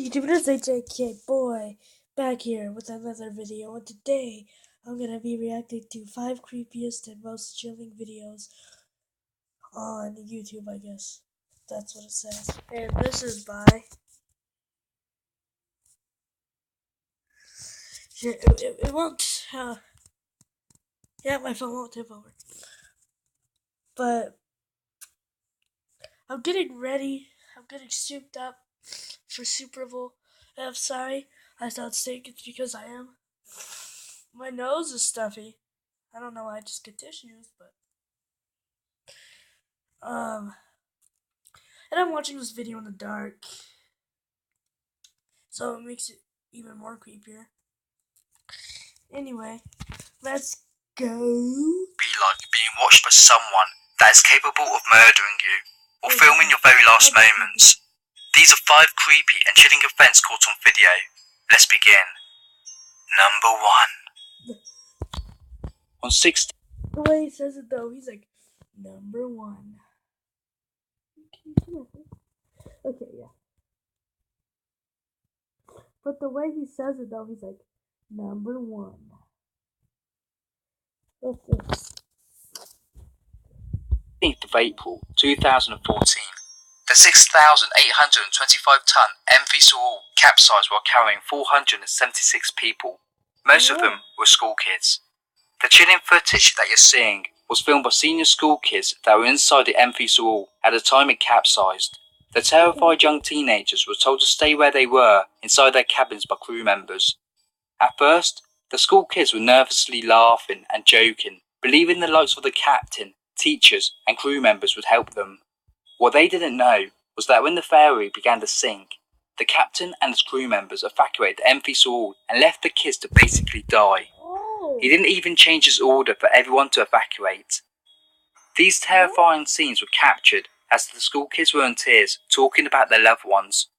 YouTube, it is AJK Boy back here with another video, and today I'm gonna be reacting to 5 creepiest and most chilling videos on YouTube, I guess. That's what it says. And this is by... It won't... yeah, my phone won't tip over. But I'm getting ready. I'm getting souped up for Super Bowl. And I'm sorry I sound sick. It's because I am. My nose is stuffy. I don't know why I just get tissues, but... And I'm watching this video in the dark, so it makes it even more creepier. Anyway, let's go. Be like being watched by someone that is capable of murdering you or filming your very last moments. These are 5 creepy and chilling events caught on video. Let's begin. Number 1. On 6th. The way he says it though, he's like, number 1. Okay, yeah. But the way he says it though, he's like, number 1. What's this? 15th of April 2014. The 6,825-ton MV Saul capsized while carrying 476 people. Most of them were school kids. The chilling footage that you're seeing was filmed by senior school kids that were inside the MV Saul at the time it capsized. The terrified young teenagers were told to stay where they were inside their cabins by crew members. At first, the school kids were nervously laughing and joking, believing the likes of the captain, teachers and crew members would help them. What they didn't know was that when the ferry began to sink, the captain and his crew members evacuated the MV Saul and left the kids to basically die. He didn't even change his order for everyone to evacuate. These terrifying scenes were captured as the school kids were in tears talking about their loved ones.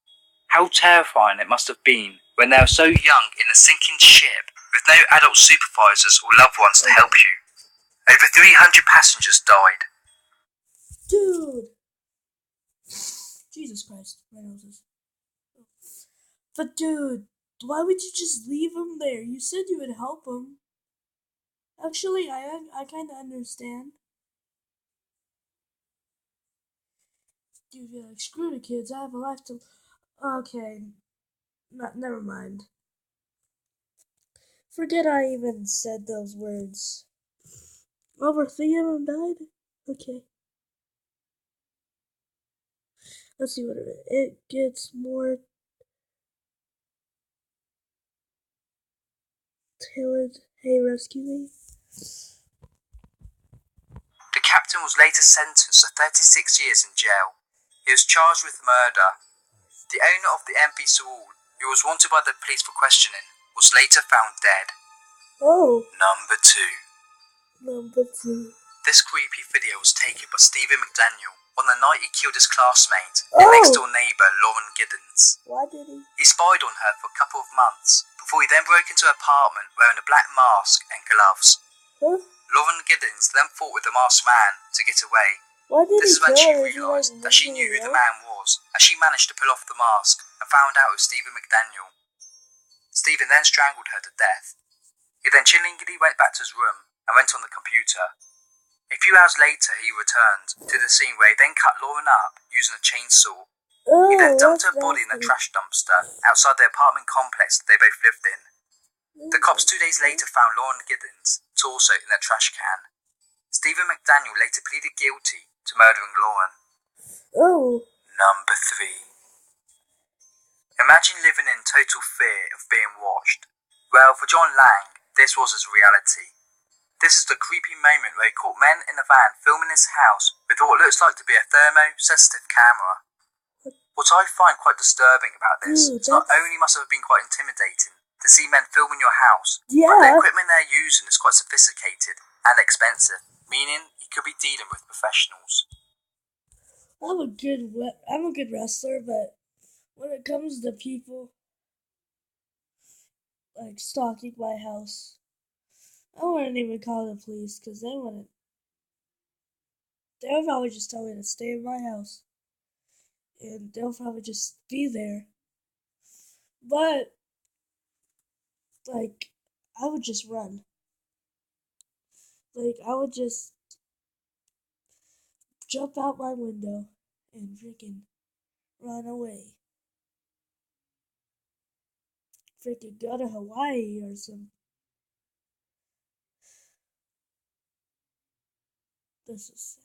How terrifying it must have been when they were so young in a sinking ship with no adult supervisors or loved ones to help you. Over 300 passengers died. Dude! Jesus Christ, my nose is... But dude, why would you just leave him there? You said you would help him. Actually, I kind of understand. Dude, you're like, screw the kids, I have a life to... Okay, never mind. Forget I even said those words. Over 3 of them died? Okay. Let's see what it is. It gets more tailored. Hey, rescue me. The captain was later sentenced to 36 years in jail. He was charged with murder. The owner of the MV Saul, who was wanted by the police for questioning, was later found dead. Oh. Number 2. Number 2. This creepy video was taken by Stephen McDaniel on the night he killed his classmate and next-door neighbour Lauren Giddens. Why did he? He spied on her for a couple of months before he then broke into her apartment wearing a black mask and gloves. Huh? Lauren Giddens then fought with the masked man to get away. Why did This is he when kill she her? realised that she knew who the man was, and she managed to pull off the mask and found out it was Stephen McDaniel. Stephen then strangled her to death. He then chillingly went back to his room and went on the computer. A few hours later he returned to the scene where he then cut Lauren up using a chainsaw. He then dumped her body in a trash dumpster outside the apartment complex that they both lived in. The cops 2 days later found Lauren Giddens' torso in a trash can. Stephen McDaniel later pleaded guilty to murdering Lauren. Number 3. Imagine living in total fear of being watched. Well, for John Lang, this was his reality. This is the creepy moment where he caught men in a van filming his house with what looks like to be a thermo-sensitive camera. What I find quite disturbing about this is not only must it have been quite intimidating to see men filming your house, but the equipment they're using is quite sophisticated and expensive, meaning he could be dealing with professionals. I'm a good wrestler, but when it comes to people like stalking my house, I wouldn't even call the police because they wouldn't. They'll probably just tell me to stay in my house, and they'll probably just be there. But, like, I would just run. Like, I would just jump out my window and freaking run away. Freaking go to Hawaii or some. This is sad.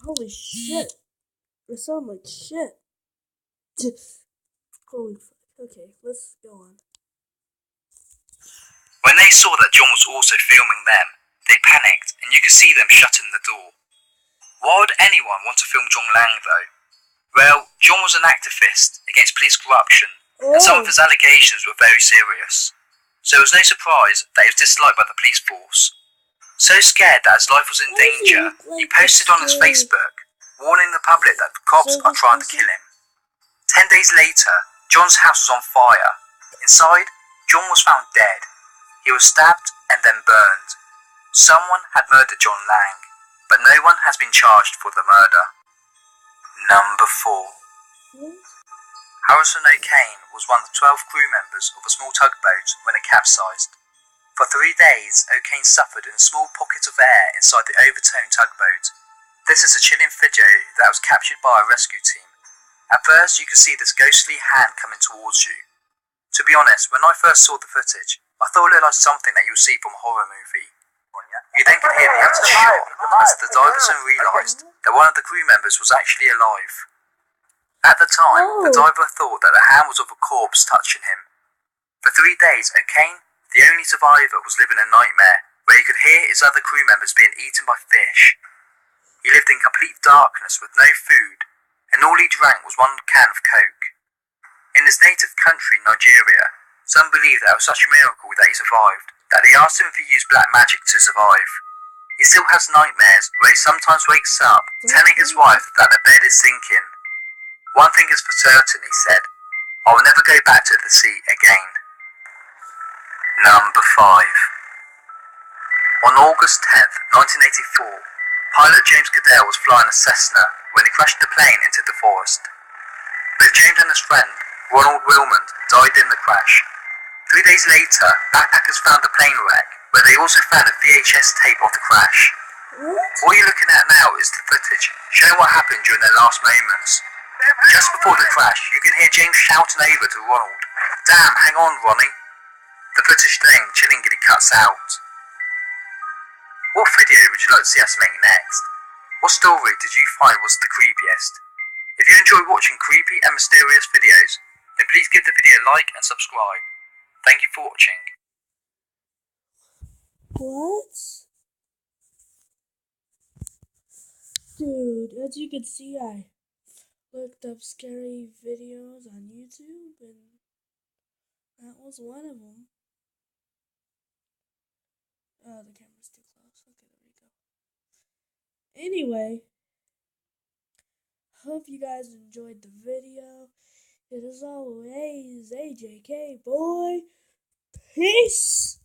Holy shit. I sound like shit. Holy fuck. Okay, let's go on. When they saw that John was also filming them, they panicked and you could see them shutting the door. Why would anyone want to film John Lang though? Well, John was an activist against police corruption and some of his allegations were very serious. So it was no surprise that he was disliked by the police force. So scared that his life was in danger, he posted on his Facebook, warning the public that the cops are trying to kill him. 10 days later, John's house was on fire. Inside, John was found dead. He was stabbed and then burned. Someone had murdered John Lang, but no one has been charged for the murder. Number 4. Harrison O'Kane was one of the 12 crew members of a small tugboat when it capsized. For 3 days, O'Kane suffered in a small pocket of air inside the overturned tugboat. This is a chilling video that was captured by a rescue team. At first, you could see this ghostly hand coming towards you. To be honest, when I first saw the footage, I thought it looked like something that you would see from a horror movie. You then could hear the aftershock as the divers soon realised that one of the crew members was actually alive. At the time, the diver thought that the hand was of a corpse touching him. For 3 days, O'Kane, the only survivor, was living a nightmare where he could hear his other crew members being eaten by fish. He lived in complete darkness with no food, and all he drank was 1 can of Coke. In his native country, Nigeria, some believe that it was such a miracle that he survived, that they asked him if he used black magic to survive. He still has nightmares where he sometimes wakes up telling his wife that the bed is sinking. One thing is for certain, he said, I will never go back to the sea again. Number 5. On August 10th, 1984, pilot James Cadell was flying a Cessna when he crashed the plane into the forest. Both James and his friend, Ronald Wilmond, died in the crash. 3 days later, backpackers found the plane wreck, where they also found a VHS tape of the crash. What you're looking at now is the footage showing what happened during their last moments. Just before the crash, you can hear James shouting over to Ronald, "Damn, hang on, Ronnie." The footage then chillingly cuts out. What video would you like to see us make next? What story did you find was the creepiest? If you enjoy watching creepy and mysterious videos, then please give the video a like and subscribe. Thank you for watching. What? Dude, as you can see, I looked up scary videos on YouTube, and that was one of them. Oh, the camera's too close. Okay, there we go. Anyway, hope you guys enjoyed the video. It is always AJK boy. Peace.